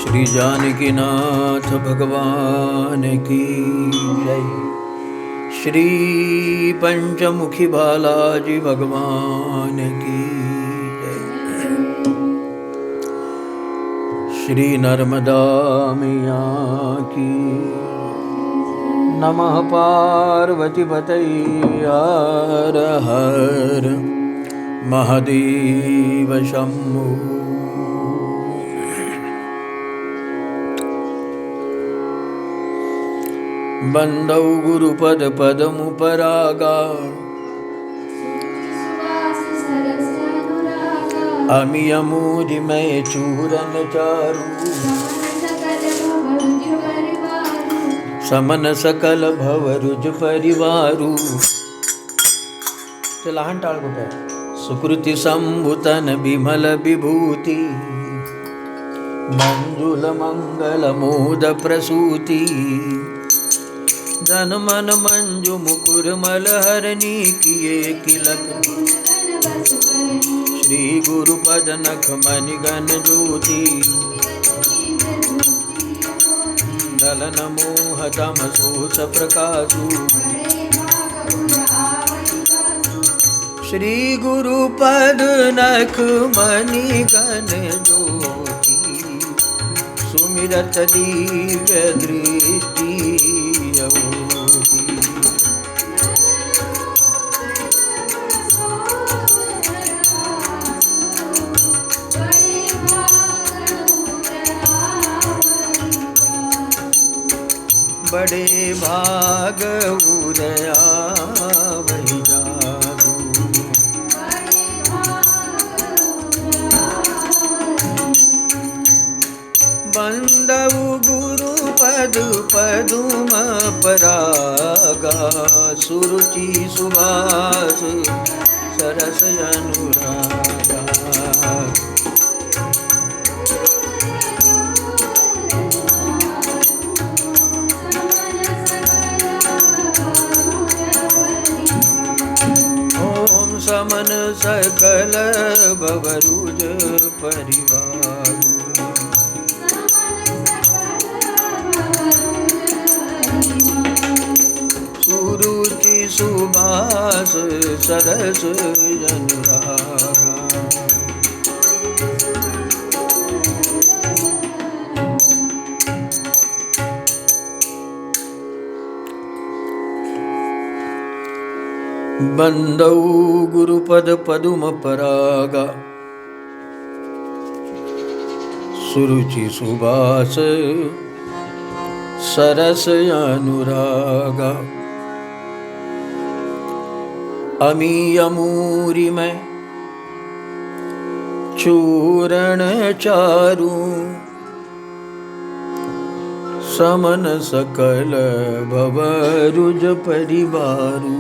श्री जानकीनाथ भगवान की जय। श्री पंचमुखी बालाजी भगवान की जय। श्री नर्मदा मैया की नमः। पार्वती पतये हर हर महादेव शंभो। बंदौ गुरुपद पदमुपरागा अमियमूरिमय चूरन चारु समन सकल भवरुज परिवारु। लहान टाळ कुठे आहे? सुकृती संभूतन विमल विभूती मंजुल मंगल मोद प्रसूती जन मन मंजु मुकुर मलहरणी किए किलक श्री गुरुपद नख मणिगण ज्योति दलन मोह तमसोस प्रकाशु श्री गुरुपद नख मणिगण ज्योति सुमिरत दिव्य दृष्टि बड़े भाग उदया वही जादू। बंदऊ गुरु पद पदुम परागा सुरुचि सुभाष सरस अनुरागा। समन सकल भवरुज परिवार सुरुचि सुभाष सरस अनुरागा। बंदौ गुरुपद पदुम परागा सुरुचि सुभाष सरस अनुरागा। अमीयमूरि में चूरण चारु समन सकल भवरुज परिवारु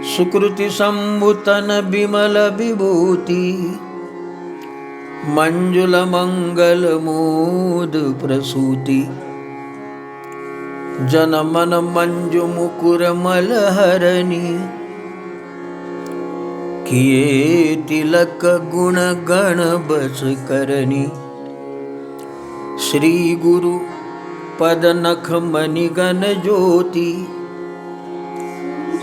सुकृति संभूतन विमल विभूति मंजुल मंगल मोद प्रसूति जन मन मंजु मुकुर मलहरणी किए तिलक गुण गण बस करनी। श्री गुरु पद नख मणिगण ज्योति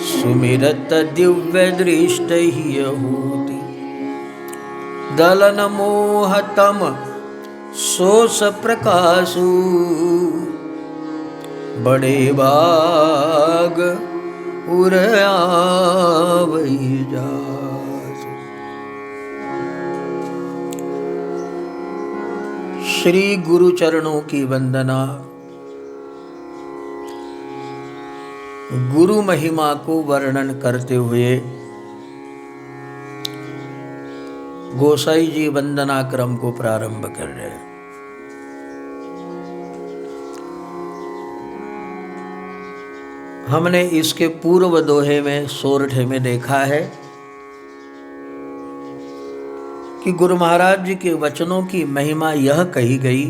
सुमिरत दिव्य दृष्टि होती दलन मोह तम सोस प्रकाशु बड़े भाग उर आवई जासु। श्री गुरु चरणों की वंदना। गुरु महिमा को वर्णन करते हुए गोसाई जी वंदना क्रम को प्रारंभ कर रहे हैं। हमने इसके पूर्व दोहे में सोरठे में देखा है कि गुरु महाराज जी के वचनों की महिमा यह कही गई,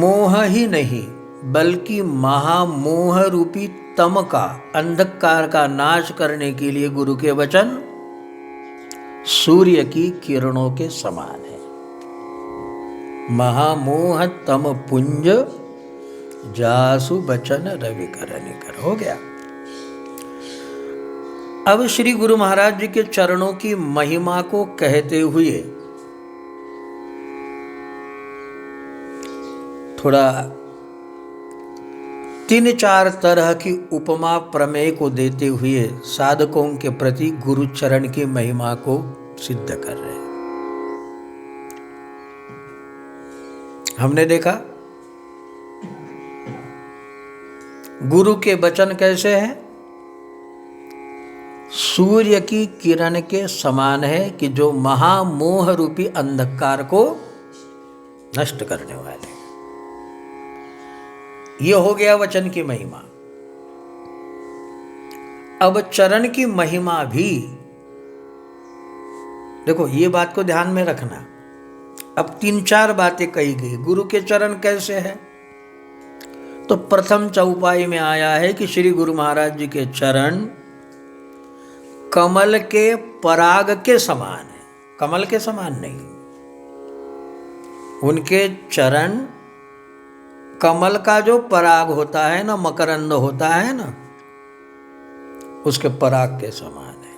मोह ही नहीं बल्कि महामोह रूपी तम का अंधकार का नाश करने के लिए गुरु के वचन सूर्य की किरणों के समान है। महामोह तम पुंज जासु बचन रवि कर निकर। हो गया। अब श्री गुरु महाराज जी के चरणों की महिमा को कहते हुए थोड़ा 3-4 तरह की उपमा प्रमेय को देते हुए साधकों के प्रति गुरु चरण की महिमा को सिद्ध कर रहे हैं। हमने देखा गुरु के वचन कैसे हैं? सूर्य की किरण के समान है कि जो महामोह रूपी अंधकार को नष्ट करने वाले। यह हो गया वचन की महिमा। अब चरण की महिमा भी देखो, ये बात को ध्यान में रखना। अब 3-4 बातें कही गई। गुरु के चरण कैसे हैं? तो प्रथम चौपाई में आया है कि श्री गुरु महाराज जी के चरण कमल के पराग के समान है। कमल के समान नहीं, उनके चरण कमल का जो पराग होता है ना, मकरंद होता है ना, उसके पराग के समान है।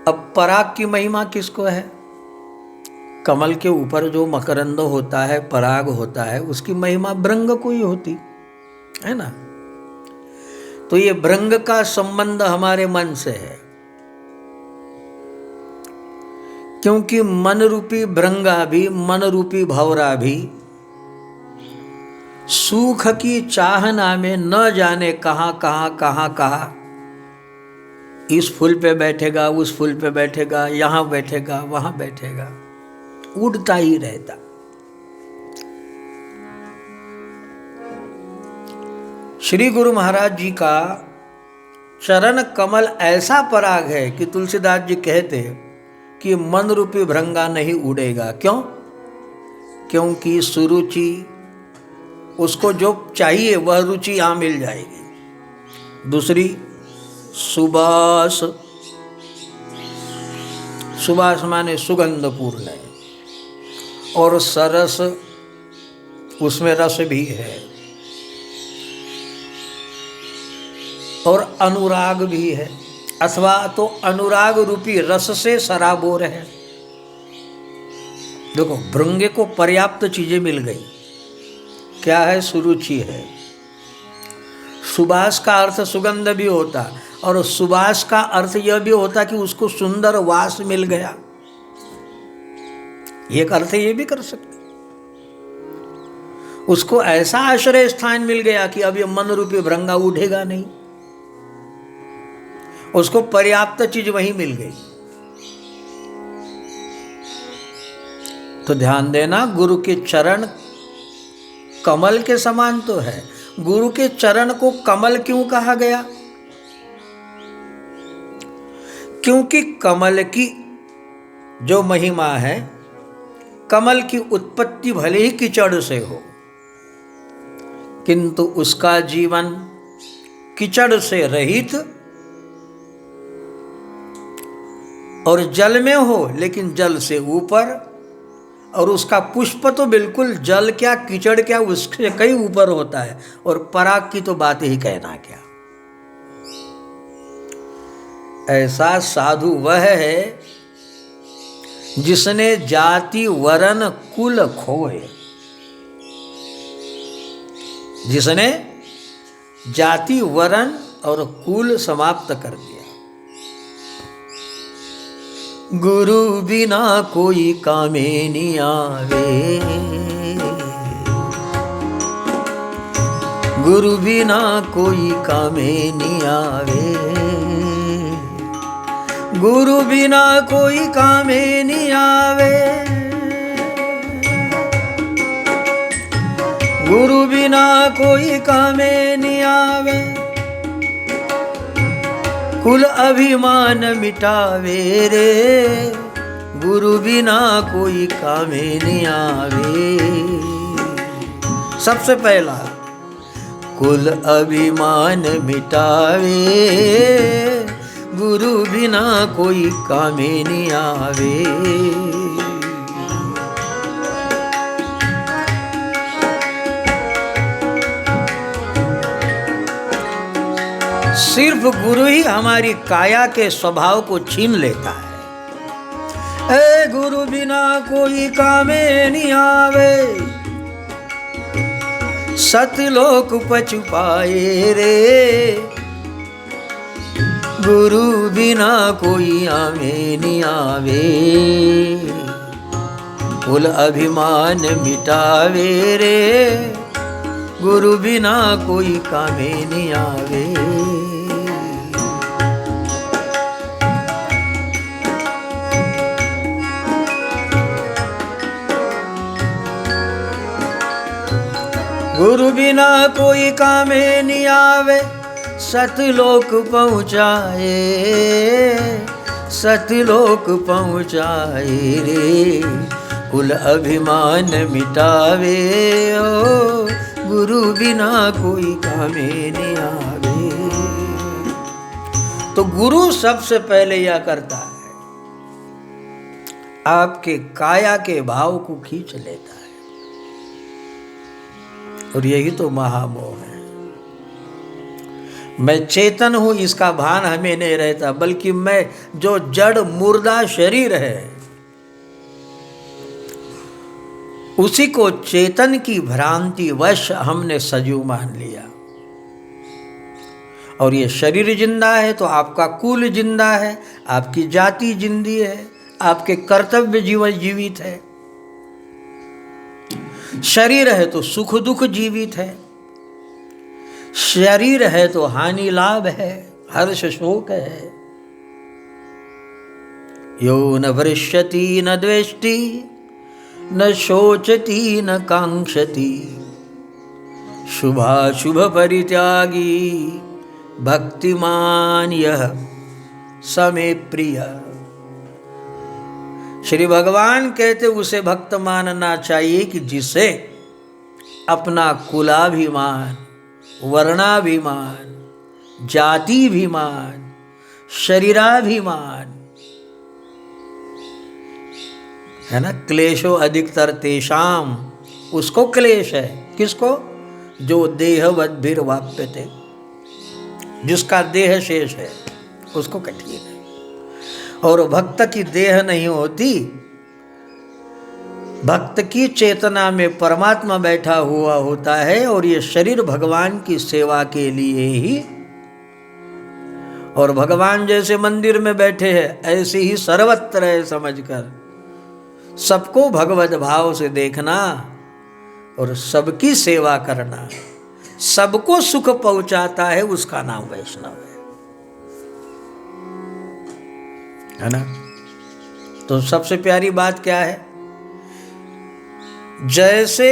अब पराग की महिमा किसको है? कमल के ऊपर जो मकरंद होता है, पराग होता है, उसकी महिमा भृंग को ही होती है ना। तो ये भृंग का संबंध हमारे मन से है, क्योंकि मन रूपी भृंगा भी, मन रूपी भंवरा भी सुख की चाहना में न जाने कहां, इस फूल पे बैठेगा, उस फूल पे बैठेगा, यहां बैठेगा, वहां बैठेगा, उड़ता ही रहता। श्री गुरु महाराज जी का चरण कमल ऐसा पराग है कि तुलसीदास जी कहते कि मन रूपी भृंगा नहीं उड़ेगा। क्यों? क्योंकि सुरुचि, उसको जो चाहिए वह रुचि यहां मिल जाएगी। दूसरी सुबास, सुबास माने सुगंधपूर्ण है, और सरस, उसमें रस भी है, और अनुराग भी है, अथवा तो अनुराग रूपी रस से सराबोर है। देखो, भृंगे को पर्याप्त चीजें मिल गई। क्या है? सुरुचि है। सुबास का अर्थ सुगंध भी होता, और सुबास का अर्थ यह भी होता कि उसको सुंदर वास मिल गया। एक अर्थ ये भी कर सकते, उसको ऐसा आश्रय स्थान मिल गया कि अब ये मन रूपी भृंगा उठेगा नहीं, उसको पर्याप्त चीज वहीं मिल गई। तो ध्यान देना, गुरु के चरण कमल के समान तो है। गुरु के चरण को कमल क्यों कहा गया? क्योंकि कमल की जो महिमा है, कमल की उत्पत्ति भले ही कीचड़ से हो, किंतु उसका जीवन कीचड़ से रहित और जल में हो, लेकिन जल से ऊपर, और उसका पुष्प तो बिल्कुल जल क्या कीचड़ क्या उससे कहीं ऊपर होता है, और पराग की तो बात ही कहना क्या। ऐसा साधु वह है जिसने जाति वरन कुल खोए, जिसने जाति वरन और कुल समाप्त कर दिया। गुरु बिना कोई कामे नहीं आवे, गुरु बिना कोई कामे नहीं आवे, गुरु बिना कोई कामे नहीं आवे, गुरु बिना कोई कामे नहीं आवे, कुल अभिमान मिटावे रे, गुरु बिना कोई कामे नहीं आवे। सबसे पहला कुल अभिमान मिटावे, गुरु बिना कोई कामे नहीं आवे। सिर्फ गुरु ही हमारी काया के स्वभाव को छीन लेता है। ए गुरु बिना कोई कामे नहीं आवे, सतलोक पछु पाए रे। गुरु बिना कोई आमे नहीं आवे, कुल अभिमान मिटावे रे। गुरु बिना कोई कामे नहीं आवे। गुरु बिना कोई कामे नहीं आवे, सतलोक पहुँचाए, सतलोक पहुँचाए रे। कुल अभिमान मिटावे, ओ गुरु बिना कोई कामे नहीं आवे। तो गुरु सबसे पहले यह करता है, आपके काया के भाव को खींच लेता है। और यही तो महामोह है। मैं चेतन हूं इसका भान हमें नहीं रहता, बल्कि मैं जो जड़ मुर्दा शरीर है उसी को चेतन की भ्रांति वश हमने सजीव मान लिया। और ये शरीर जिंदा है तो आपका कुल जिंदा है, आपकी जाति जिंदी है, आपके कर्तव्य जीवन जीवित है। शरीर है तो सुख दुख जीवित है, शरीर है तो हानि लाभ है, हर्ष शोक है। यो न वृष्यति न द्वेष्टि न शोचति न कांक्षति, शुभाशुभ परित्यागी भक्तिमान यह समे प्रिय। श्री भगवान कहते उसे भक्त मानना चाहिए कि जिसे अपना कुलाभिमान, वर्णाभिमान, जातिभिमान, शरीराभिमान है ना, क्लेशो अधिकतर तेषाम, उसको क्लेश है। किसको? जो देहवद्भिर वाप्यते, जिसका देह शेष है उसको कठिन है। और भक्त की देह नहीं होती, भक्त की चेतना में परमात्मा बैठा हुआ होता है। और ये शरीर भगवान की सेवा के लिए ही, और भगवान जैसे मंदिर में बैठे हैं ऐसे ही सर्वत्र है समझकर सबको भगवत भाव से देखना और सबकी सेवा करना, सबको सुख पहुंचाता है, उसका नाम वैष्णव है ना। तो सबसे प्यारी बात क्या है? जैसे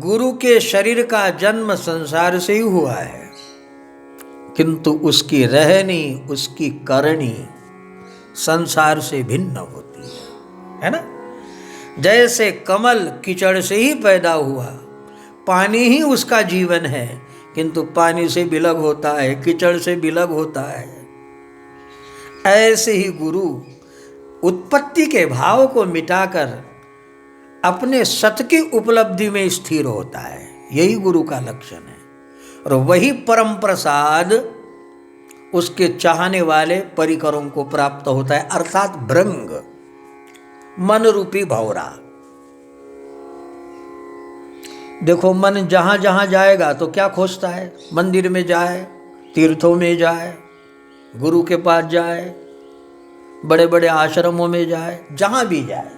गुरु के शरीर का जन्म संसार से ही हुआ है, किंतु उसकी रहनी, उसकी करनी संसार से भिन्न होती है ना। जैसे कमल कीचड़ से ही पैदा हुआ, पानी ही उसका जीवन है, किंतु पानी से विलग होता है, कीचड़ से विलग होता है। ऐसे ही गुरु उत्पत्ति के भाव को मिटाकर अपने सत की उपलब्धि में स्थिर होता है। यही गुरु का लक्षण है। और वही परम प्रसाद उसके चाहने वाले परिकरों को प्राप्त होता है, अर्थात भृंग, मन रूपी भौरा। देखो मन जहां जहां जाएगा तो क्या खोजता है? मंदिर में जाए, तीर्थों में जाए, गुरु के पास जाए, बड़े बड़े आश्रमों में जाए, जहां भी जाए।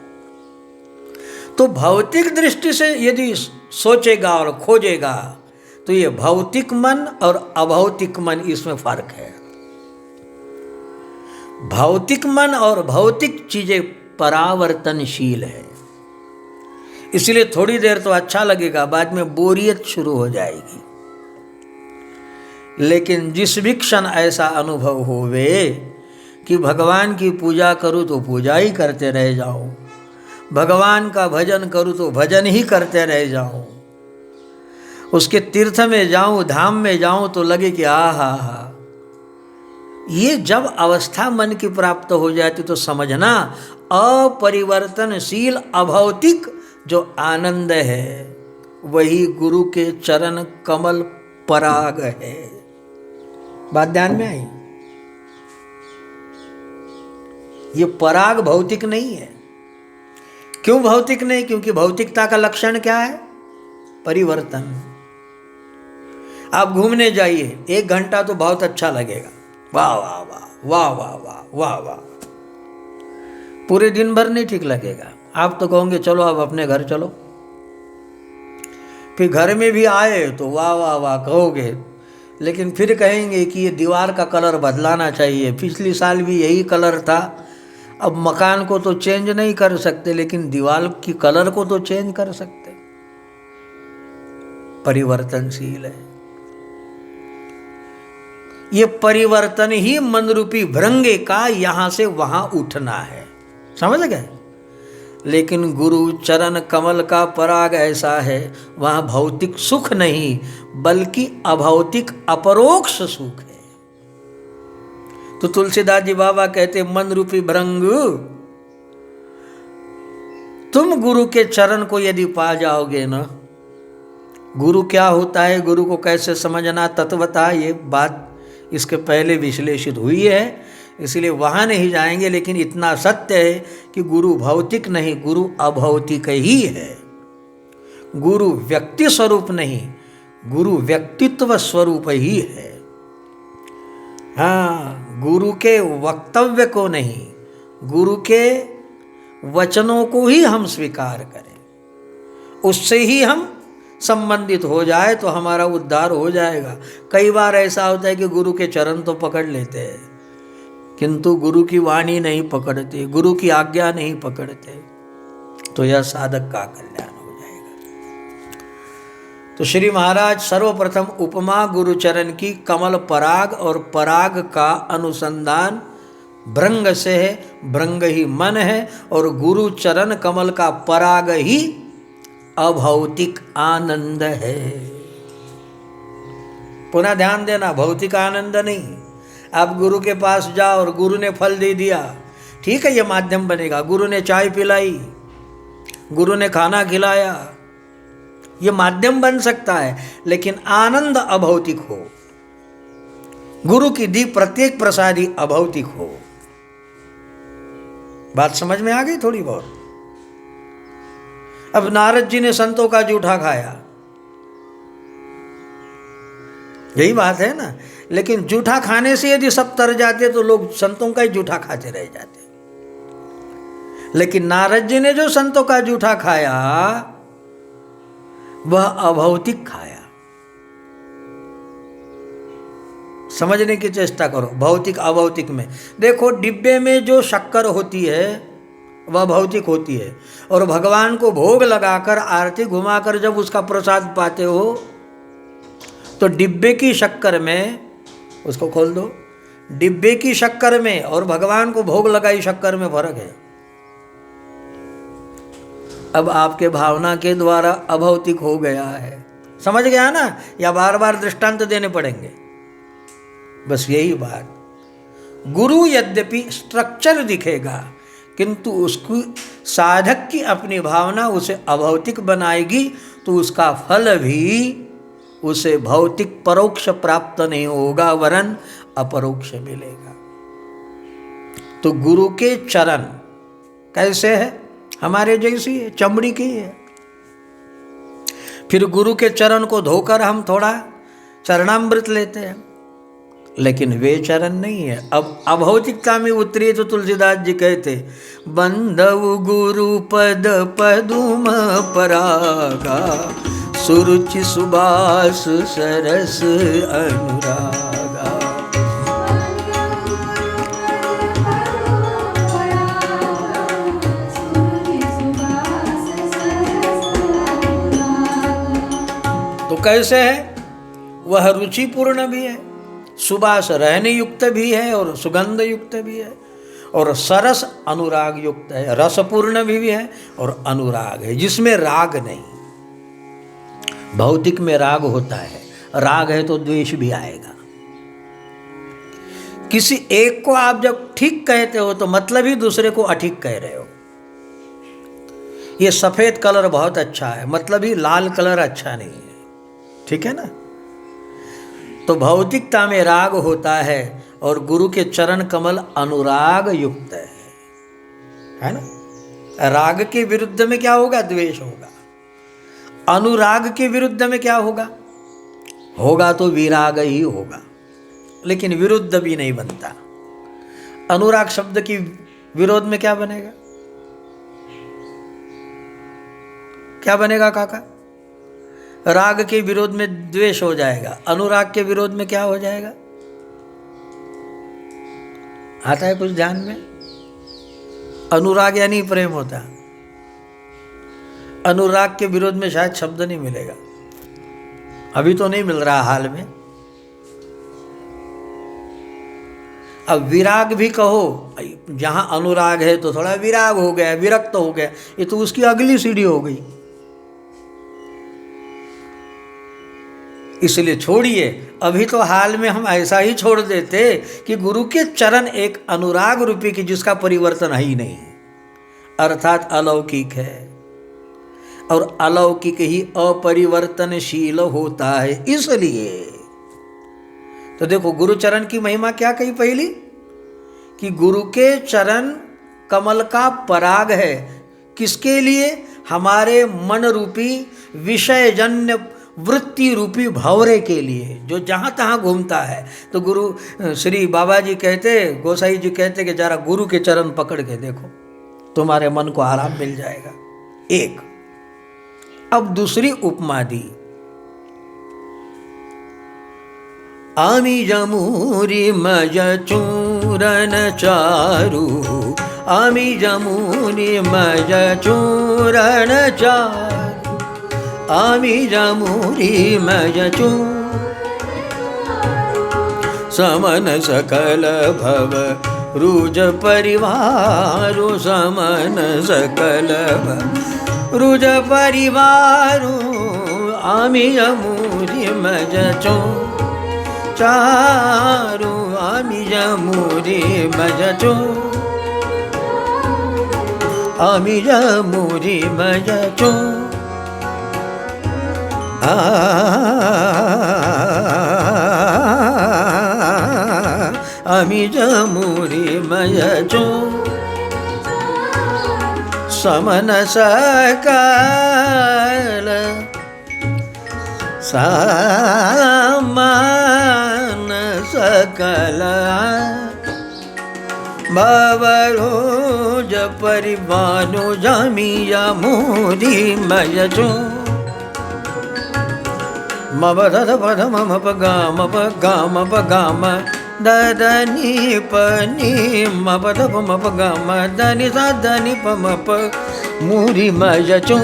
तो भौतिक दृष्टि से यदि सोचेगा और खोजेगा तो ये भौतिक मन और अभौतिक मन, इसमें फर्क है। भौतिक मन और भौतिक चीजें परावर्तनशील है, इसलिए थोड़ी देर तो अच्छा लगेगा, बाद में बोरियत शुरू हो जाएगी। लेकिन जिस भी क्षण ऐसा अनुभव होवे कि भगवान की पूजा करूं तो पूजा ही करते रह जाऊं, भगवान का भजन करूं तो भजन ही करते रह जाऊं, उसके तीर्थ में जाऊं, धाम में जाऊं तो लगे कि हा, ये जब अवस्था मन की प्राप्त हो जाती तो समझना अपरिवर्तनशील अभौतिक जो आनंद है वही गुरु के चरण कमल पराग है। बात ध्यान में आई? ये पराग भौतिक नहीं है। क्यों भौतिक नहीं? क्योंकि भौतिकता का लक्षण क्या है? परिवर्तन। आप घूमने जाइए, 1 घंटा तो बहुत अच्छा लगेगा, वाह वाह वाह वाह वाह वाह वाह वाह, पूरे दिन भर नहीं ठीक लगेगा। आप तो कहोगे चलो अब अपने घर चलो। फिर घर में भी आए तो वाह वाह वाह कहोगे, लेकिन फिर कहेंगे कि ये दीवार का कलर बदलाना चाहिए, पिछली साल भी यही कलर था। अब मकान को तो चेंज नहीं कर सकते, लेकिन दीवार की कलर को तो चेंज कर सकते। परिवर्तनशील है। ये परिवर्तन ही मन रूपी भृंगे का यहां से वहां उठना है, समझ गए? लेकिन गुरु चरण कमल का पराग ऐसा है, वहां भौतिक सुख नहीं बल्कि अभौतिक अपरोक्ष सुख है। तो तुलसीदास जी बाबा कहते मन रूपी भृंग, तुम गुरु के चरण को यदि पा जाओगे ना, गुरु क्या होता है, गुरु को कैसे समझना, तत्वता ये बात इसके पहले विश्लेषित हुई है, इसलिए वहाँ नहीं जाएंगे। लेकिन इतना सत्य है कि गुरु भौतिक नहीं, गुरु अभौतिक ही है। गुरु व्यक्ति स्वरूप नहीं, गुरु व्यक्तित्व स्वरूप ही है। हाँ, गुरु के वक्तव्य को नहीं, गुरु के वचनों को ही हम स्वीकार करें, उससे ही हम संबंधित हो जाए तो हमारा उद्धार हो जाएगा। कई बार ऐसा होता है कि गुरु के चरण तो पकड़ लेते हैं, किंतु गुरु की वाणी नहीं पकड़ते, गुरु की आज्ञा नहीं पकड़ते, तो यह साधक का कल्याण हो जाएगा। तो श्री महाराज सर्वप्रथम उपमा गुरु चरण की कमल पराग, और पराग का अनुसंधान भृंग से है, भृंग ही मन है, और गुरु चरण कमल का पराग ही अभौतिक आनंद है। पुनः ध्यान देना, भौतिक आनंद नहीं। आप गुरु के पास जाओ और गुरु ने फल दे दिया, ठीक है, ये माध्यम बनेगा। गुरु ने चाय पिलाई, गुरु ने खाना खिलाया, ये माध्यम बन सकता है, लेकिन आनंद अभौतिक हो। गुरु की दी प्रत्येक प्रसादी अभौतिक हो। बात समझ में आ गई थोड़ी बहुत? अब नारद जी ने संतों का जूठा खाया, यही बात है ना। लेकिन जूठा खाने से यदि सब तर जाते तो लोग संतों का ही जूठा खाते रह जाते। लेकिन नारद जी ने जो संतों का जूठा खाया वह अभौतिक खाया। समझने की चेष्टा करो, भौतिक अभौतिक में देखो। डिब्बे में जो शक्कर होती है वह भौतिक होती है, और भगवान को भोग लगाकर आरती घुमाकर जब उसका प्रसाद पाते हो तो डिब्बे की शक्कर में, उसको खोल दो, डिब्बे की शक्कर में और भगवान को भोग लगाई शक्कर में फर्क है। अब आपके भावना के द्वारा अभौतिक हो गया है, समझ गया ना? या बार बार दृष्टांत देने पड़ेंगे? बस यही बात। गुरु यद्यपि स्ट्रक्चर दिखेगा, किंतु उसकी साधक की अपनी भावना उसे अभौतिक बनाएगी, तो उसका फल भी उसे भौतिक परोक्ष प्राप्त नहीं होगा, वरन अपरोक्ष मिलेगा। तो गुरु के चरण कैसे है? हमारे जैसी है, चमड़ी की है। फिर गुरु के चरण को धोकर हम थोड़ा चरणामृत लेते हैं, लेकिन वे चरण नहीं है। अब अभौतिकता में उतरी तो तुलसीदास जी कहते, बंधव गुरु पद पदुम परागा, सुरुचि सुबास सरस अनुरागा। तो कैसे है? वह रुचिपूर्ण भी है, सुबास रहने युक्त भी है, और सुगंध युक्त भी है, और सरस अनुराग युक्त है। रसपूर्ण भी है और अनुराग है, जिसमें राग नहीं। भौतिक में राग होता है, राग है तो द्वेष भी आएगा। किसी एक को आप जब ठीक कहते हो तो मतलब ही दूसरे को अठीक कह रहे हो। ये सफ़ेद कलर बहुत अच्छा है, मतलब ही लाल कलर अच्छा नहीं है, ठीक है ना। तो भौतिकता में राग होता है और गुरु के चरण कमल अनुराग युक्त है ना। राग के विरुद्ध में क्या होगा? द्वेष होगा। अनुराग के विरुद्ध में क्या होगा? होगा तो विराग ही होगा, लेकिन विरुद्ध भी नहीं बनता। अनुराग शब्द की विरोध में क्या बनेगा? क्या बनेगा काका? राग के विरोध में द्वेष हो जाएगा, अनुराग के विरोध में क्या हो जाएगा? आता है कुछ ध्यान में? अनुराग यानी प्रेम होता, अनुराग के विरोध में शायद शब्द नहीं मिलेगा, अभी तो नहीं मिल रहा हाल में। अब विराग भी कहो, जहां अनुराग है तो थोड़ा विराग हो गया, विरक्त हो गया, ये तो उसकी अगली सीढ़ी हो गई। इसलिए छोड़िए, अभी तो हाल में हम ऐसा ही छोड़ देते कि गुरु के चरण एक अनुराग रूपी की जिसका परिवर्तन है ही नहीं, अर्थात अलौकिक है, और अलौकिक ही अपरिवर्तनशील होता है। इसलिए तो देखो गुरु चरण की महिमा क्या कही पहली, कि गुरु के चरण कमल का पराग है। किसके लिए? हमारे मन रूपी विषयजन्य वृत्ति रूपी भंवरे के लिए, जो जहाँ तहाँ घूमता है। तो गुरु श्री बाबा जी कहते, गोसाई जी कहते कि जरा गुरु के चरण पकड़ के देखो, तुम्हारे मन को आराम मिल जाएगा। एक। अब दूसरी उपमा दी, आमी जमूरी मज चूरन चारू, आमी जमूरी मज चूरन चारू, आमी जमूरी मज चू, समन सकल भव रुज परिवारो, समन सकल भव रुज परिवारो, आमी जमूरी मज चू चारू, आमी जमूरी मज चू, आमी जमूरी मज चू, आमी जमूरी मज चू, समन सकल सामान सकल भवरोज परिवारो, जामी जमूरी मज चू, मब दद पद मम प गाम प गाम प गाम दद नी प नी मब द प मप गाम दनि सा दनि प मप मूरी मज चू,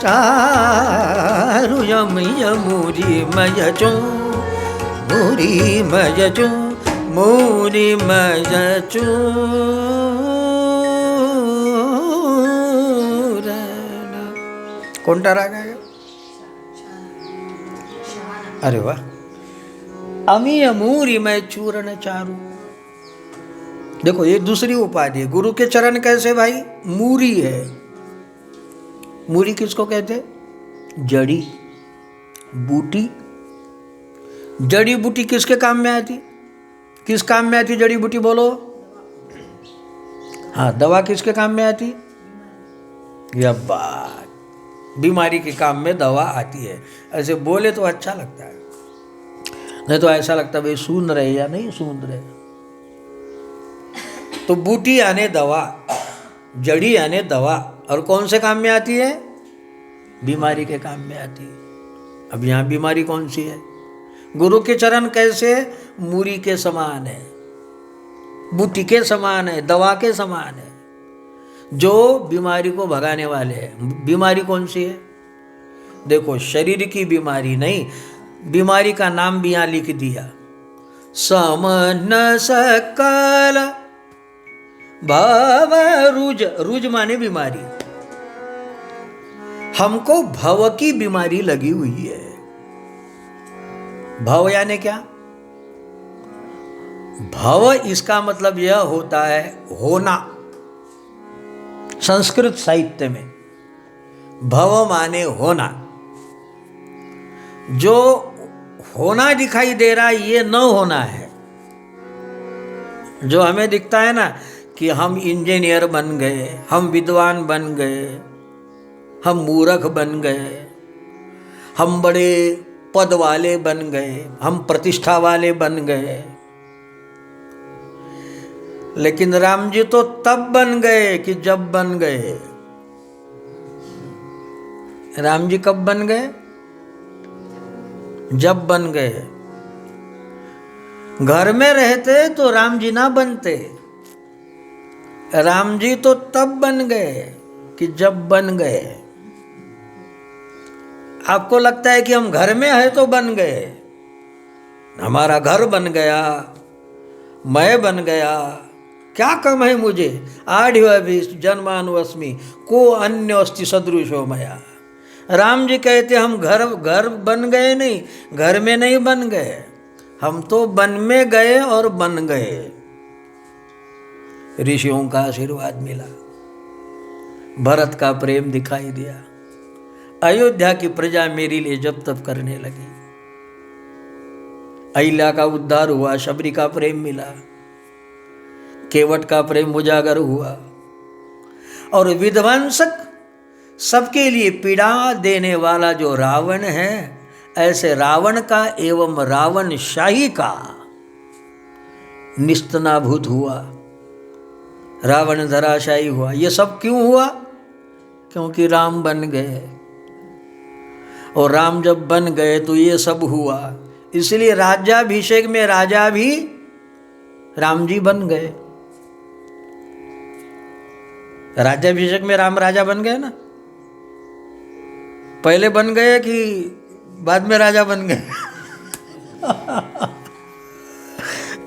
चारू यम यमूरी मज चू, मूरी मज चू, मूरी मज चू। कोणता राग आहे? अरे वाह, अमी अमूरी मैं चूरण चारू। देखो ये दूसरी उपाधि है। गुरु के चरण कैसे भाई? मूरी है। मूरी किसको कहते? जड़ी बूटी। जड़ी बूटी किसके काम में आती? किस काम में आती जड़ी बूटी? बोलो। हाँ, दवा किसके काम में आती? यह बात, बीमारी के काम में दवा आती है। ऐसे बोले तो अच्छा लगता है, नहीं तो ऐसा लगता है भाई सुन रहे या नहीं सुन रहे। तो बूटी यानी दवा, जड़ी यानी दवा, और कौन से काम में आती है? बीमारी के काम में आती है। अब यहाँ बीमारी कौन सी है? गुरु के चरण कैसे? मूरी के समान है, बूटी के समान है, दवा के समान है, जो बीमारी को भगाने वाले हैं। बीमारी कौन सी है? देखो, शरीर की बीमारी नहीं, बीमारी का नाम भी यहां लिख दिया, समन सकल भव रुज। रुज माने बीमारी। हमको भव की बीमारी लगी हुई है। भव यानी क्या? भव इसका मतलब यह होता है होना। संस्कृत साहित्य में भव माने होना। जो होना दिखाई दे रहा है ये न होना है। जो हमें दिखता है ना कि हम इंजीनियर बन गए, हम विद्वान बन गए, हम मूर्ख बन गए, हम बड़े पद वाले बन गए, हम प्रतिष्ठा वाले बन गए, लेकिन राम जी तो तब बन गए कि जब बन गए। राम जी कब बन गए? जब बन गए। घर में रहते तो राम जी ना बनते। राम जी तो तब बन गए कि जब बन गए। आपको लगता है कि हम घर में हैं तो बन गए, हमारा घर बन गया, मैं बन गया, क्या कम है मुझे? आढ़ जन्मानुअस्मि को अन्य अस्ति सदृशो मया। राम जी कहते हम घर बन गए नहीं, घर में नहीं बन गए, हम तो बन में गए और बन गए। ऋषियों का आशीर्वाद मिला, भरत का प्रेम दिखाई दिया, अयोध्या की प्रजा मेरे लिए जब तब करने लगी, अहिल्या का उद्धार हुआ, शबरी का प्रेम मिला, केवट का प्रेम उजागर हुआ, और विध्वंसक सबके लिए पीड़ा देने वाला जो रावण है, ऐसे रावण का एवं रावण शाही का निस्तनाभूत हुआ, रावण धराशायी हुआ। ये सब क्यों हुआ? क्योंकि राम बन गए, और राम जब बन गए तो ये सब हुआ। इसलिए राज्याभिषेक में राजा भी राम जी बन गए। राज्याभिषेक में राम राजा बन गए ना? पहले बन गए कि बाद में राजा बन गए?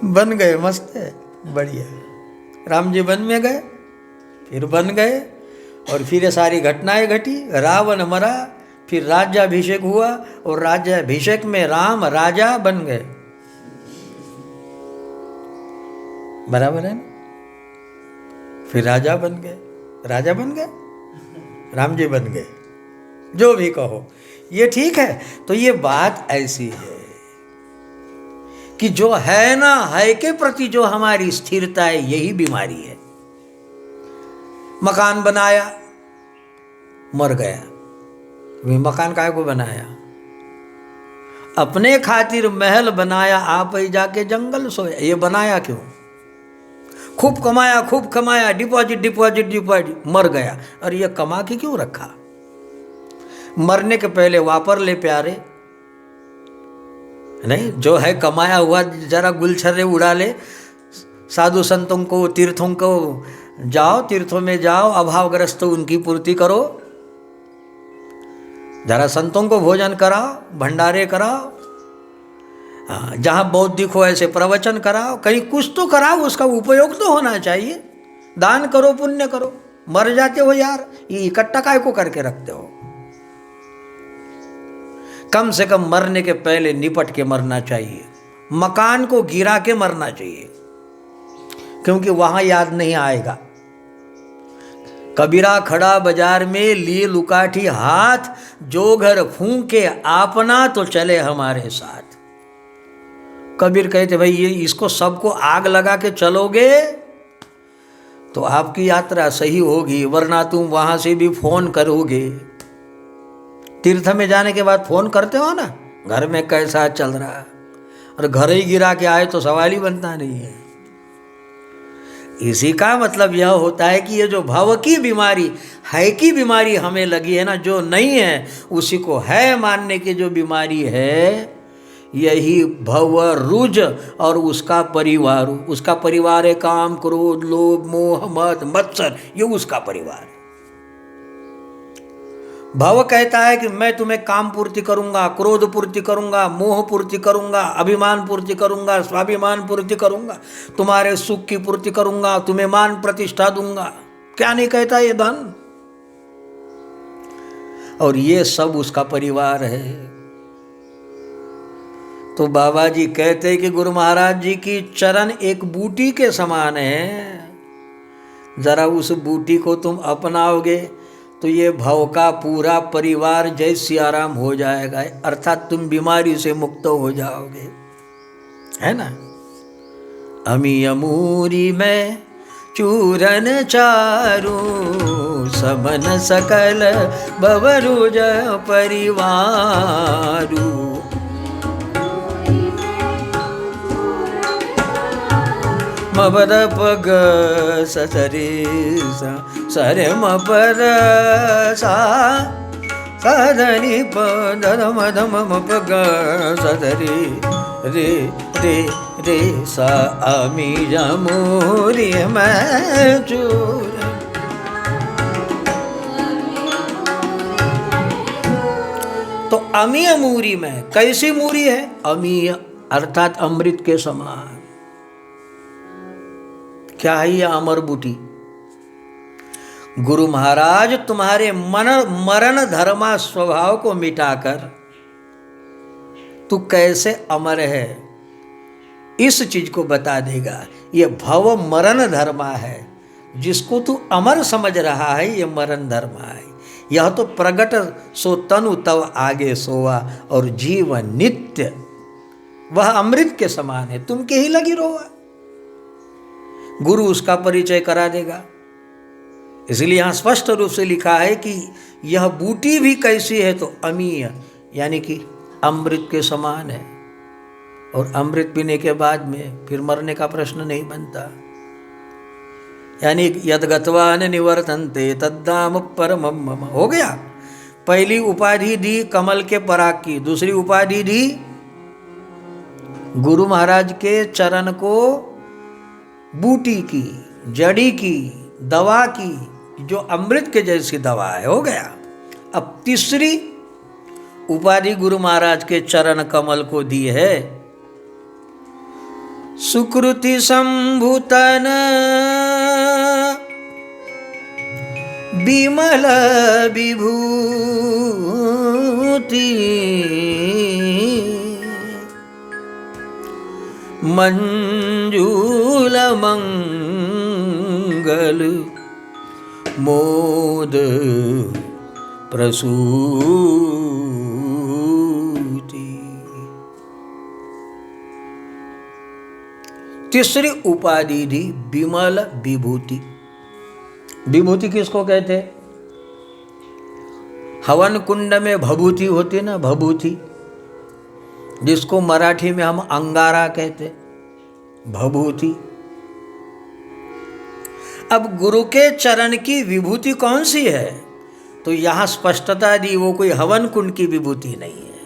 बन गए, मस्त है, बढ़िया। राम जी वन में गए, फिर बन गए, और फिर ये सारी घटनाएं घटी। रावण मरा, फिर राज्याभिषेक हुआ, और राज्याभिषेक में राम राजा बन गए। बराबर है ना? फिर राजा बन गए, राजा बन गए, राम जी बन गए, जो भी कहो ये ठीक है। तो ये बात ऐसी है कि जो है ना, है के प्रति जो हमारी स्थिरता है, यही बीमारी है। मकान बनाया, मर गया, वे मकान काहे को बनाया? अपने खातिर महल बनाया, आप ही जाके जंगल सोया। ये बनाया क्यों? खूब कमाया, डिपॉजिट, मर गया। और ये कमा के क्यों रखा? मरने के पहले वापर ले प्यारे, नहीं जो है कमाया हुआ जरा गुलछर्रे उड़ा ले। साधु संतों को, तीर्थों को जाओ, तीर्थों में जाओ, अभावग्रस्त उनकी पूर्ति करो, जरा संतों को भोजन कराओ, भंडारे कराओ, जहाँ बौद्धिक हो ऐसे प्रवचन कराओ, कहीं कुछ तो कराओ, उसका उपयोग तो होना चाहिए। दान करो, पुण्य करो। मर जाते हो यार, ये इकट्ठा काय को करके रखते हो? कम से कम मरने के पहले निपट के मरना चाहिए, मकान को गिरा के मरना चाहिए, क्योंकि वहां याद नहीं आएगा। कबीरा खड़ा बाजार में लिए लुकाठी हाथ, जो घर फूंके आपना तो चले हमारे साथ। कबीर कहते भाई ये इसको सबको आग लगा के चलोगे तो आपकी यात्रा सही होगी, वरना तुम वहां से भी फोन करोगे। तीर्थ में जाने के बाद फोन करते हो ना, घर में कैसा चल रहा है, और घर ही गिरा के आए तो सवाल ही बनता नहीं है। इसी का मतलब यह होता है कि ये जो भव की बीमारी, है की बीमारी हमें लगी है ना, जो नहीं है उसी को है मानने की जो बीमारी है, यही भव रुज और उसका परिवार है काम, क्रोध, लोभ, मोह, मद, मत्सर, ये उसका परिवार है। भव कहता है कि मैं तुम्हें काम पूर्ति करूंगा, क्रोध पूर्ति करूंगा, मोह पूर्ति करूंगा, अभिमान पूर्ति करूंगा, स्वाभिमान पूर्ति करूंगा, तुम्हारे सुख की पूर्ति करूंगा, तुम्हें मान प्रतिष्ठा दूंगा। क्या नहीं कहता ये धन? और ये सब उसका परिवार है। तो बाबा जी कहते कि गुरु महाराज जी की चरण एक बूटी के समान है, जरा उस बूटी को तुम अपनाओगे तो ये भव का पूरा परिवार जय सियाराम हो जाएगा, अर्थात तुम बीमारी से मुक्त हो जाओगे, है ना। अमी अमूरी में चूरन चारू, सबन सकल बवरुज परिवारू। मबर पग ससरे सरे मपर सा सधनी पद मधम मपग सधरी रे रे रे सा अमी जमूरी मैं चूर। तो अमी अमूरी में कैसी मूरी है? अमी अर्थात अमृत के समान। क्या है यह अमर बूटी? गुरु महाराज तुम्हारे मरण धर्मा स्वभाव को मिटाकर तू कैसे अमर है इस चीज को बता देगा। यह भव मरण धर्मा है, जिसको तू अमर समझ रहा है ये मरण धर्मा है। यह तो प्रगट सो तनु तव आगे सोवा, और जीवन नित्य वह अमृत के समान है, तुम के ही लगी रोवा। गुरु उसका परिचय करा देगा। इसलिए यहां स्पष्ट रूप से लिखा है कि यह बूटी भी कैसी है, तो अमीय यानी कि अमृत के समान है, और अमृत पीने के बाद में फिर मरने का प्रश्न नहीं बनता। यानी यद्गत्वा न निवर्तन्ते तद्धाम परमम मम। हो गया। पहली उपाधि दी कमल के पराग की, दूसरी उपाधि दी गुरु महाराज के चरण को बूटी की, जड़ी की, दवा की, जो अमृत के जैसी दवा है। हो गया। अब तीसरी उपाधि गुरु महाराज के चरण कमल को दी है, सुकृति संभूतन विमल विभूति, मंजूल मंगल मोद प्रसूति। तीसरी उपाधि दी विमल विभूति। विभूति किसको कहते? हवन कुंड में भभूति होती ना, भभूति, जिसको मराठी में हम अंगारा कहते, भभूति। अब गुरु के चरण की विभूति कौन सी है? तो यहां स्पष्टता दी, वो कोई हवन कुंड की विभूति नहीं है,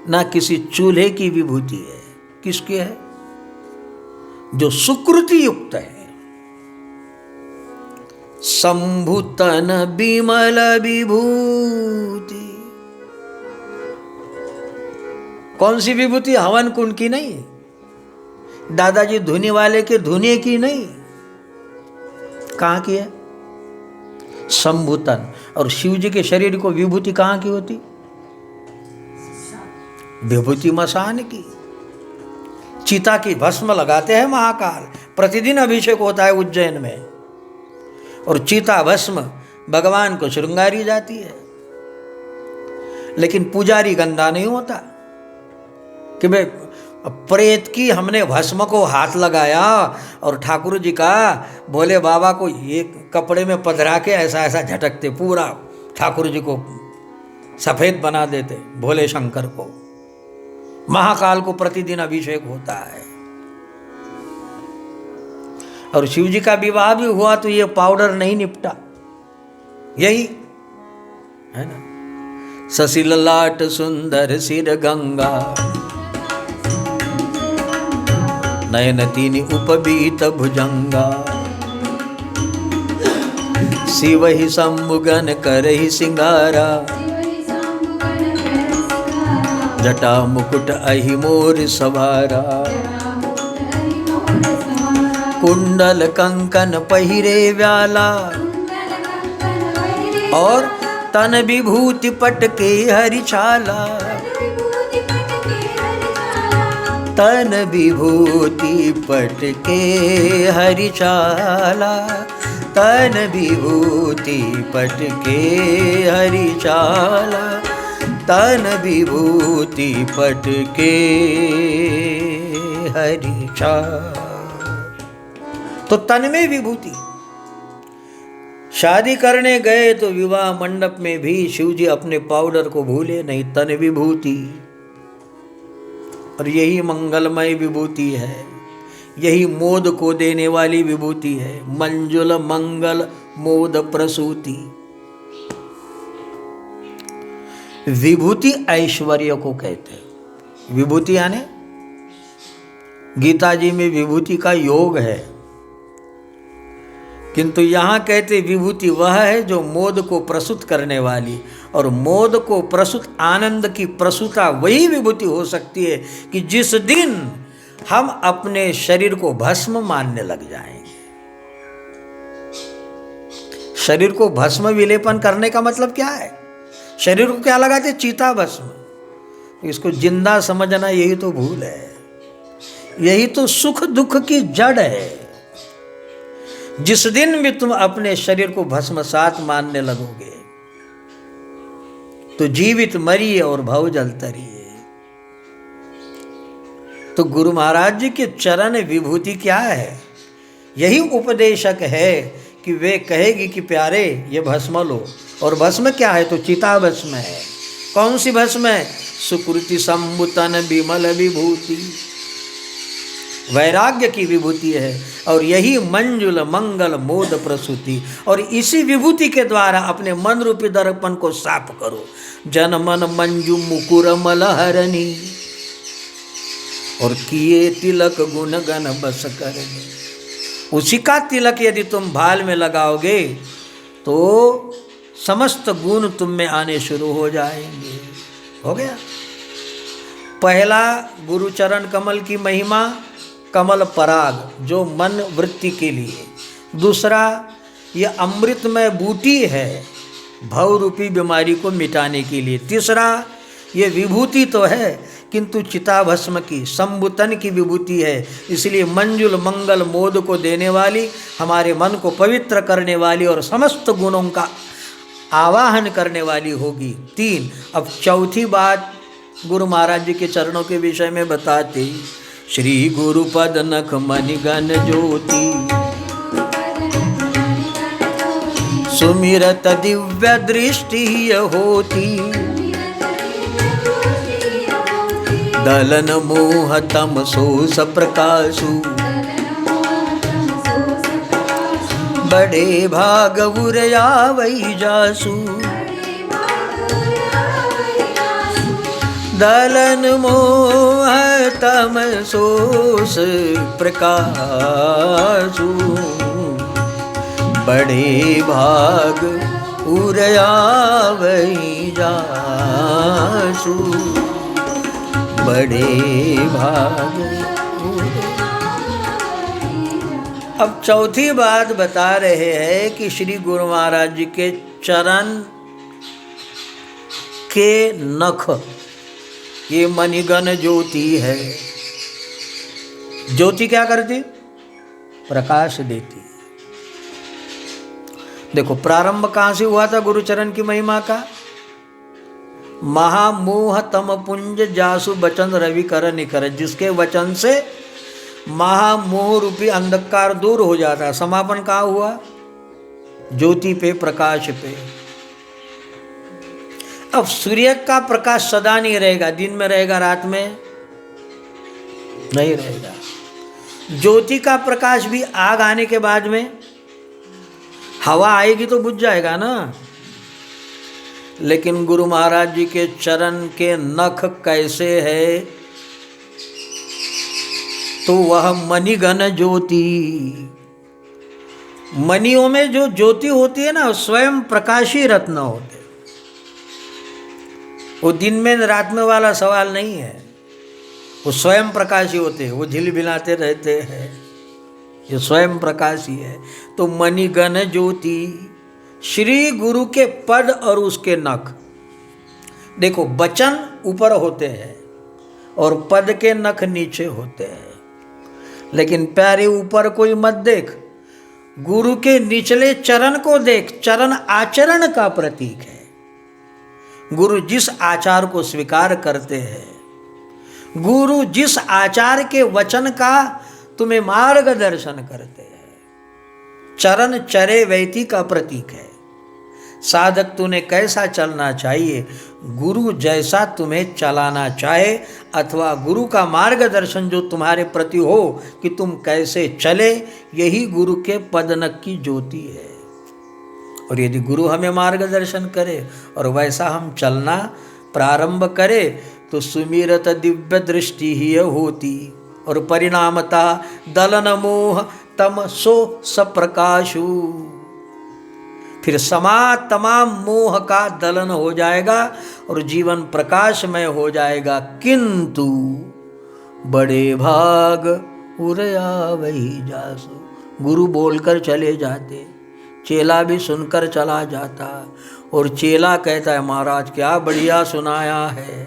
ना किसी चूल्हे की विभूति है। किसकी है? जो सुकृति युक्त है। संभूतन विमल विभूति। कौन सी विभूति? हवन कुंड की नहीं, दादाजी धुनी वाले के धुने की नहीं। कहां की है? संभूतन। और शिव जी के शरीर को विभूति कहां की होती? विभूति मसान की। चिता की भस्म लगाते हैं महाकाल, प्रतिदिन अभिषेक होता है उज्जैन में, और चिता भस्म भगवान को श्रृंगारी जाती है। लेकिन पुजारी गंदा नहीं होता कि भाई प्रेत की हमने भस्म को हाथ लगाया और ठाकुर जी का भोले बाबा को एक कपड़े में पधरा के ऐसा ऐसा झटकते, पूरा ठाकुर जी को सफेद बना देते, भोले शंकर को। महाकाल को प्रतिदिन अभिषेक होता है। और शिव जी का विवाह भी हुआ तो ये पाउडर नहीं निपटा, यही है ना। शशि ललाट सुंदर सिर गंगा, नयन तीन उपबीत भुजंगा, शिव ही संबुगन करहि सिंगारा, जटा मुकुट अहि मोर सवारा, कुंडल कंकन पहिरे व्याला, और तन विभूति पट के हरि छाला, तन विभूति पट के हरिचाला, तन विभूति पट के हरिचाला, तन विभूति पट के हरिचाला। तो तन में विभूति। शादी करने गए तो विवाह मंडप में भी शिव जी अपने पाउडर को भूले नहीं, तन विभूति। और यही मंगलमय विभूति है, यही मोद को देने वाली विभूति है। मंजुल मंगल मोद प्रसूति। विभूति ऐश्वर्य को कहते हैं। विभूति यानी गीता जी में विभूति का योग है, किंतु यहाँ कहते विभूति वह है जो मोद को प्रसूत करने वाली, और मोद को प्रसूत आनंद की प्रसूता वही विभूति हो सकती है कि जिस दिन हम अपने शरीर को भस्म मानने लग जाएंगे। शरीर को भस्म विलेपन करने का मतलब क्या है? शरीर को क्या लगाते? चिता भस्म। इसको जिंदा समझना यही तो भूल है, यही तो सुख दुख की जड़ है। जिस दिन भी तुम अपने शरीर को भस्मसात मानने लगोगे तो जीवित मरिए और भव जल तरिए। तो गुरु महाराज जी के चरण विभूति क्या है? यही उपदेशक है कि वे कहेगी कि प्यारे ये भस्म लो। और भस्म क्या है? तो चिता भस्म है। कौन सी भस्म है? सुकृति संबुतन विमल विभूति, वैराग्य की विभूति है। और यही मंजुल मंगल मोद प्रसूति। और इसी विभूति के द्वारा अपने मन रूपी दर्पण को साफ करो। जन मन मंजू मुकुर मलहरणी, और किए तिलक गुण गण बस करनी। उसी का तिलक यदि तुम भाल में लगाओगे तो समस्त गुण तुम में आने शुरू हो जाएंगे। हो गया। पहला गुरुचरण कमल की महिमा, कमल पराग जो मन वृत्ति के लिए। दूसरा, ये अमृतमय बूटी है भव रूपी बीमारी को मिटाने के लिए। तीसरा, ये विभूति तो है किंतु चिताभस्म की संबुतन की विभूति है, इसलिए मंजुल मंगल मोद को देने वाली, हमारे मन को पवित्र करने वाली और समस्त गुणों का आवाहन करने वाली होगी। 3। अब चौथी बात गुरु महाराज जी के चरणों के विषय में बताते, श्री गुरुपद नख मणिगण ज्योति, सुमिरत दिव्य दृष्टि होती, दलन मोह तम सोस प्रकाशु, बड़े भाग उरयावई जासु, दलन मोह तम सोस प्रकाशु, बड़े भाग उरयावई जासु, बड़े भाग। अब चौथी बात बता रहे हैं कि श्री गुरु महाराज जी के चरण के नख, ये मणिगण ज्योति है। ज्योति क्या करती? प्रकाश देती। देखो प्रारंभ कहां से हुआ था गुरुचरण की महिमा का? महामोह तम पुंज जासु बचन रवि कर निकर, जिसके वचन से महामोह रूपी अंधकार दूर हो जाता। समापन कहाँ हुआ? ज्योति पे, प्रकाश पे। अब सूर्य का प्रकाश सदा नहीं रहेगा, दिन में रहेगा, रात में नहीं रहेगा। ज्योति का प्रकाश भी आग आने के बाद में, हवा आएगी तो बुझ जाएगा ना। लेकिन गुरु महाराज जी के चरण के नख कैसे है? तो वह मणिगण ज्योति, मणियों में जो ज्योति होती है ना, स्वयं प्रकाशी रत्न होते। वो दिन में रात में वाला सवाल नहीं है, वो स्वयं प्रकाशी होते हैं। वो झिलमिलाते रहते हैं, ये स्वयं प्रकाशी है। तो मणिगण ज्योति श्री गुरु के पद और उसके नख। देखो वचन ऊपर होते हैं, और पद के नख नीचे होते हैं। लेकिन प्यारे ऊपर कोई मत देख, गुरु के निचले चरण को देख। चरण आचरण का प्रतीक है। गुरु जिस आचार को स्वीकार करते हैं, गुरु जिस आचार के वचन का तुम्हें मार्गदर्शन करते हैं, चरण चरे वैती का प्रतीक है। साधक तूने कैसा चलना चाहिए, गुरु जैसा तुम्हें चलाना चाहे, अथवा गुरु का मार्गदर्शन जो तुम्हारे प्रति हो कि तुम कैसे चले, यही गुरु के पदनक की ज्योति है। और यदि गुरु हमें मार्गदर्शन करे और वैसा हम चलना प्रारंभ करें तो सुमिरत दिव्य दृष्टि ही होती, और परिणामता दलन मोह तम सो सप्रकाशु। फिर तमाम मोह का दलन हो जाएगा और जीवन प्रकाशमय हो जाएगा। किंतु बड़े भाग उरया वही जासु। गुरु बोलकर चले जाते, चेला भी सुनकर चला जाता, और चेला कहता है महाराज क्या बढ़िया सुनाया है,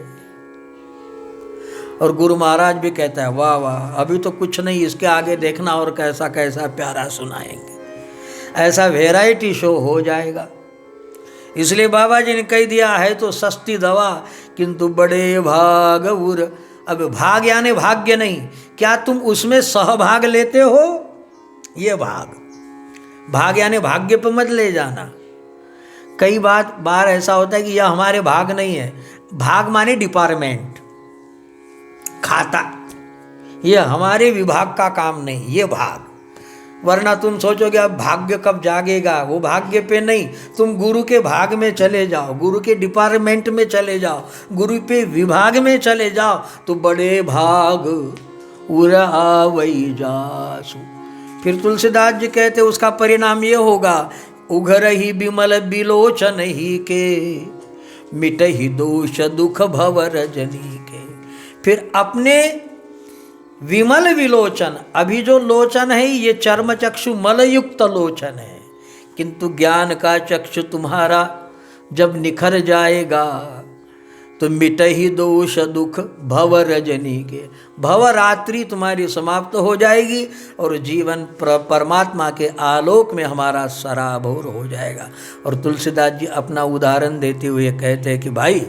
और गुरु महाराज भी कहता है वाह वाह अभी तो कुछ नहीं, इसके आगे देखना और कैसा कैसा प्यारा सुनाएंगे। ऐसा वैरायटी शो हो जाएगा। इसलिए बाबा जी ने कह दिया है तो सस्ती दवा, किंतु बड़े भाग उर। अब भाग यानी भाग्य नहीं, क्या तुम उसमें सहभाग लेते हो, ये भाग यानी भाग्य पर मत ले जाना। कई बार ऐसा होता है कि यह हमारे भाग नहीं है। भाग माने डिपार्टमेंट, खाता, यह हमारे विभाग का काम नहीं, ये भाग। वरना तुम सोचोगे अब भाग्य कब जागेगा, वो भाग्य पे नहीं, तुम गुरु के भाग में चले जाओ, गुरु के डिपार्टमेंट में चले जाओ, गुरु पे विभाग में चले जाओ, तो बड़े भाग उरा वही जासु। फिर तुलसीदास जी कहते उसका परिणाम ये होगा, उघर ही बिमल बिलोचन ही के, मिट ही दोष दुख भव रजनी के। फिर अपने विमल विलोचन, अभी जो लोचन है ये चर्म चक्षु मल युक्त लोचन है, किंतु ज्ञान का चक्षु तुम्हारा जब निखर जाएगा तो मिट ही दोष दुख भव रजनी के। भव रात्रि तुम्हारी समाप्त हो जाएगी और जीवन परमात्मा के आलोक में हमारा सराबोर हो जाएगा। और तुलसीदास जी अपना उदाहरण देते हुए कहते हैं कि भाई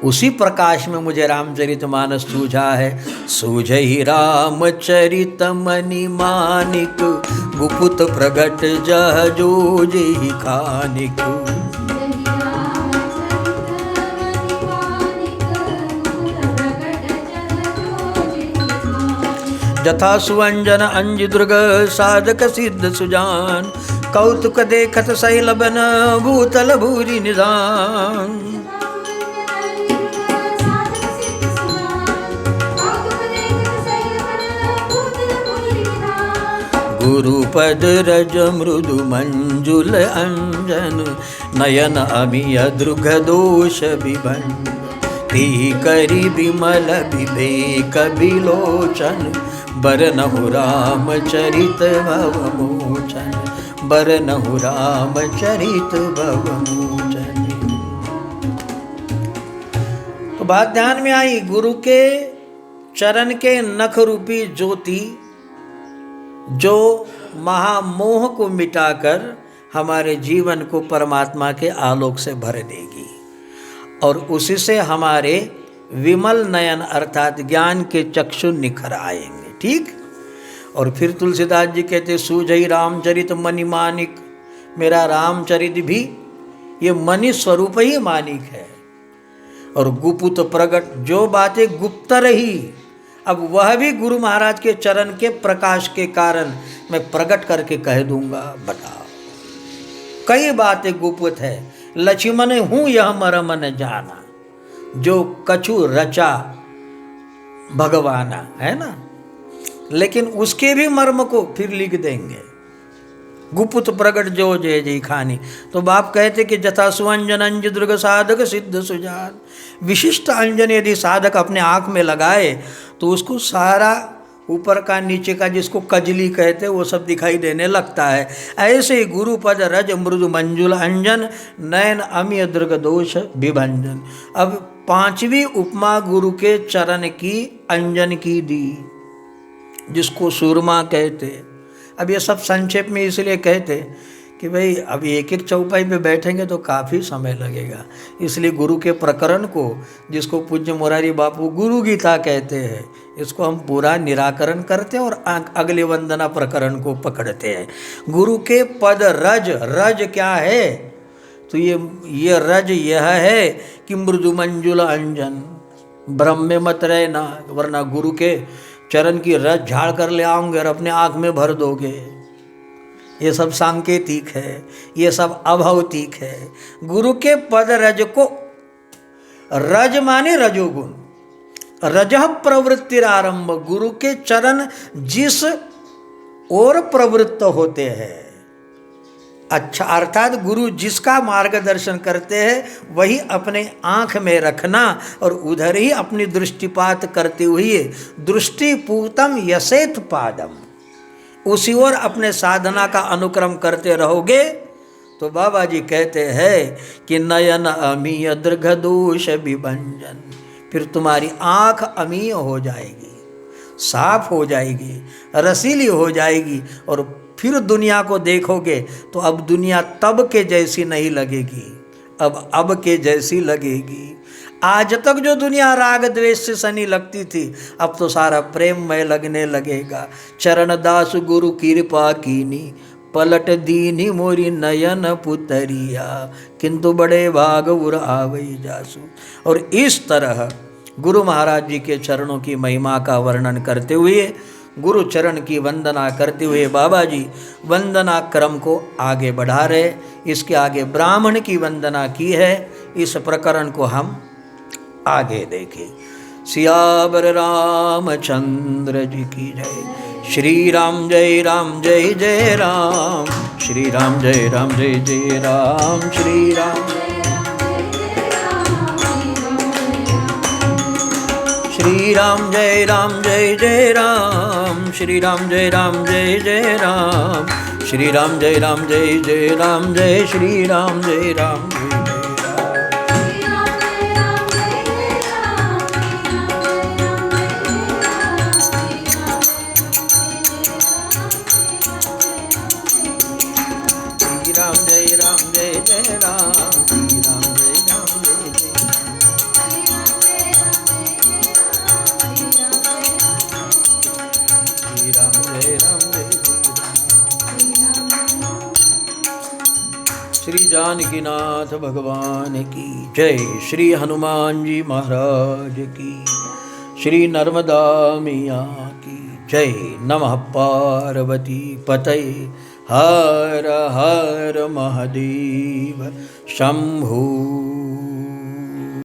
उसी प्रकाश में मुझे रामचरितमानस सूझा है। सूझहि रामचरित मणि मानिक, गुपुत प्रगट जह जो जेहि खानिक। जथा सुअंजन अंज दुर्ग साधक सिद्ध सुजान, कौतुक देखत शैलबन भूतल भूरि निधान। गुरुपद रज मृदु मंजुल अंजन, नयन अमिय दृघ दोष विभंजन। ती करी विमल विवेक विलोचन, बरनहु रामचरित भवमोचन। बरनहु रामचरित भवमोचन। तो बात ध्यान में आई, गुरु के चरण के नख रूपी ज्योति जो महामोह को मिटाकर हमारे जीवन को परमात्मा के आलोक से भर देगी, और उसी से हमारे विमल नयन अर्थात ज्ञान के चक्षु निखर आएंगे। ठीक। और फिर तुलसीदास जी कहते सूझई रामचरित मणि मानिक, मेरा रामचरित भी ये मणि स्वरूप ही मानिक है। और गुपुत प्रगट, जो बातें गुप्त रही अब वह भी गुरु महाराज के चरण के प्रकाश के कारण मैं प्रकट करके कह दूंगा। बताओ, कई बातें गुप्त है, लक्ष्मण हूं यह मरम न जाना, जो कछु रचा भगवाना, है ना। लेकिन उसके भी मर्म को फिर लिख देंगे, गुप्त प्रगट जो जय जय खानी। तो बाप कहते कि जथा सुअंजन अंज दुर्ग साधक सिद्ध सुजान। विशिष्ट अंजन यदि साधक अपने आँख में लगाए तो उसको सारा ऊपर का नीचे का, जिसको कजली कहते वो सब दिखाई देने लगता है। ऐसे ही गुरुपद रज मृदु मंजुल अंजन, नयन अमिय दृग दोष विभंजन। अब पांचवी उपमा गुरु के चरण की अंजन की दी, जिसको सूरमा कहते। अब ये सब संक्षेप में इसलिए कहते कि भाई अब एक एक चौपाई पे बैठेंगे तो काफ़ी समय लगेगा, इसलिए गुरु के प्रकरण को, जिसको पूज्य मुरारी बापू गुरु गीता कहते हैं, इसको हम पूरा निराकरण करते हैं और अगले वंदना प्रकरण को पकड़ते हैं। गुरु के पद रज, रज क्या है? तो ये रज यह है कि मृदु मंजुल अंजन, भ्रम में मत रहना, वरना गुरु के चरण की रज झाड़ कर ले आओगे और अपने आँख में भर दोगे। ये सब सांकेतिक है, ये सब अभौतिक है। गुरु के पद रज को, रज माने रजोगुण, रजः प्रवृत्तिर आरंभ, गुरु के चरण जिस ओर प्रवृत्त होते हैं, अच्छा अर्थात गुरु जिसका मार्गदर्शन करते हैं वही अपने आँख में रखना और उधर ही अपनी दृष्टिपात करते हुए दृष्टिपूतम यसेत पादम, उसी ओर अपने साधना का अनुक्रम करते रहोगे तो बाबा जी कहते हैं कि नयन अमीय दृघ दोष विभंजन, फिर तुम्हारी आँख अमीय हो जाएगी, साफ हो जाएगी, रसीली हो जाएगी और फिर दुनिया को देखोगे तो अब दुनिया तब के जैसी नहीं लगेगी, अब के जैसी लगेगी। आज तक जो दुनिया राग द्वेष से सनी लगती थी, अब तो सारा प्रेममय लगने लगेगा। चरण दास गुरु कृपा कीनी, पलट दीनी मोरी नयन पुतरिया, किंतु बड़े भाग उर आवई जासु। और इस तरह गुरु महाराज जी के चरणों की महिमा का वर्णन करते हुए, गुरु चरण की वंदना करते हुए बाबा जी वंदना क्रम को आगे बढ़ा रहे। इसके आगे ब्राह्मण की वंदना की है, इस प्रकरण को हम आगे देखें। सियावर रामचंद्र जी की जय। श्री राम जय राम जय जय राम, श्री राम जय राम जय जय राम, श्री राम श्री राम जय राम जय जय राम, श्री राम जय राम जय जय राम, श्री राम जय राम जय जय राम, जय श्री राम जय राम जय जय राम। श्री जानकीनाथ भगवान की जय, श्री हनुमान जी महाराज की, श्री नर्मदा मैया की जय। नमः पार्वती पतये, हर हर महादेव शंभू।